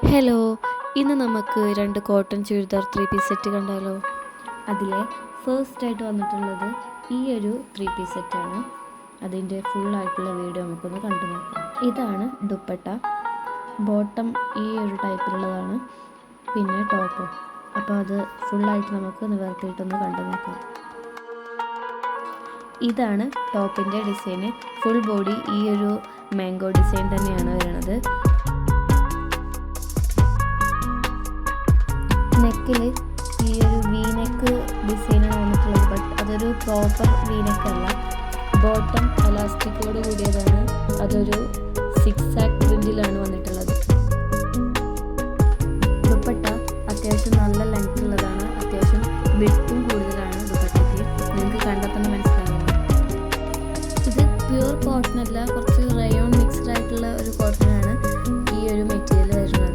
Hello, ഇന്ന് നമുക്ക് രണ്ട് കോട്ടൺ ചുരിദാർ 3 പീസ് സെറ്റ് കണ്ടാലോ. അതിലെ ഫസ്റ്റ് വന്നിട്ടുള്ളത് ഈ ഒരു 3 പീസ് സെറ്റാണ്. അതിൻ്റെ ഫുള്ളായിട്ടുള്ള വീഡിയോ നമുക്കൊന്ന് കണ്ടു നോക്കാം. ഇതാണ് ദുപ്പട്ട. ബോട്ടം ഈ ഒരു ടൈപ്പിലുള്ളതാണ്, പിന്നെ ടോപ്പും. അപ്പോൾ അത് ഫുള്ളായിട്ട് നമുക്ക് നിവർത്തിയിട്ടൊന്ന് കണ്ടു നോക്കാം. ഇതാണ് ടോപ്പിൻ്റെ ഡിസൈന്. ഫുൾ ബോഡി ഈ ഒരു മാംഗോ ഡിസൈൻ തന്നെയാണ് വരുന്നത്. നെക്കിൽ ഈ ഒരു വീനെക്ക് ഡിസൈനാണ് വന്നിട്ടുള്ളത്, ബട്ട് അതൊരു പ്രോപ്പർ വീനെക്കല്ല. ബോട്ടം എലാസ്റ്റിക്കോട് കൂടിയതാണ്. അതൊരു 6 പ്രിന്റിലാണ് വന്നിട്ടുള്ളത്. ദുപ്പട്ട അത്യാവശ്യം നല്ല ലെങ്ത് ഉള്ളതാണ്, അത്യാവശ്യം വിഡ്ത്തും കൂടുതലാണ് ദുപ്പട്ടയ്ക്ക്. നിങ്ങൾക്ക് കണ്ടാൽ തന്നെ മനസ്സിലാവും. ഇത് പ്യുവർ കോട്ടൺ അല്ല, കുറച്ച് റയോൺ മിക്സ്ഡ് ആയിട്ടുള്ള ഒരു കോട്ടനാണ് ഈ ഒരു മെറ്റീരിയൽ വരുന്നത്.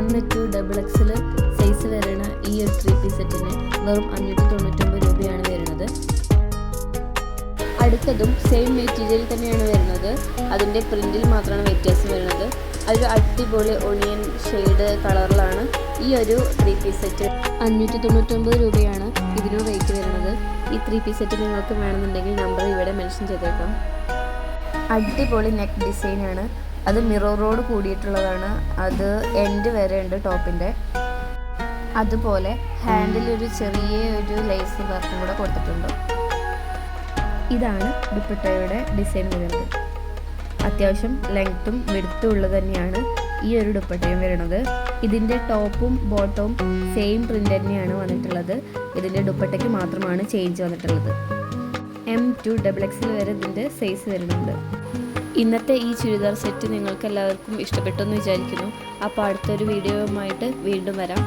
M2XXL സൈസ് വരുന്ന ഈ ഒരു 3 പീസ് സെറ്റിന് വെറും 599 രൂപയാണ് വരുന്നത്. അടുത്തതും സെയിം മെറ്റീരിയൽ തന്നെയാണ് വരുന്നത്, അതിൻ്റെ പ്രിൻറ്റിൽ മാത്രമാണ് വ്യത്യാസം വരുന്നത്. അതൊരു അടിപൊളി ഒണിയൻ ഷെയ്ഡ് കളറിലാണ് ഈ ഒരു 3 പീസ് സെറ്റ്. 599 രൂപയാണ് ഇതിന് റേറ്റ് വരുന്നത്. ഈ 3 പീസ് സെറ്റ് നിങ്ങൾക്ക് വേണമെന്നുണ്ടെങ്കിൽ നമ്പർ ഇവിടെ മെൻഷൻ ചെയ്തേക്കാം. അടിപൊളി നെക്ക് ഡിസൈനാണ്. അത് മിററോട് കൂടിയിട്ടുള്ളതാണ്. അത് എൻഡ് വരെ ഉണ്ട് ടോപ്പിൻ്റെ. അതുപോലെ ഹാൻഡിൽ ഒരു ചെറിയ ഒരു ലേസ് വർക്കും കൂടെ കൊടുത്തിട്ടുണ്ട്. ഇതാണ് ദുപ്പട്ടയുടെ ഡിസൈൻ വരുന്നത്. അത്യാവശ്യം ലെങ്ത്തും വിഡ്ത്തും ഉള്ളത് തന്നെയാണ് ഈ ഒരു ദുപ്പട്ടയും വരുന്നത്. ഇതിൻ്റെ ടോപ്പും ബോട്ടവും സെയിം പ്രിൻ്റ് തന്നെയാണ് വന്നിട്ടുള്ളത്. ഇതിൻ്റെ ദുപ്പട്ടയ്ക്ക് മാത്രമാണ് ചേഞ്ച് വന്നിട്ടുള്ളത്. M2XXL വരെ ഇതിൻ്റെ സൈസ് വരുന്നുണ്ട്. ഇന്നത്തെ ഈ ചുരിദാർ സെറ്റ് നിങ്ങൾക്ക് എല്ലാവർക്കും ഇഷ്ടപ്പെട്ടെന്ന് വിചാരിക്കുന്നു. അപ്പോൾ അടുത്തൊരു വീഡിയോയുമായിട്ട് വീണ്ടും വരാം.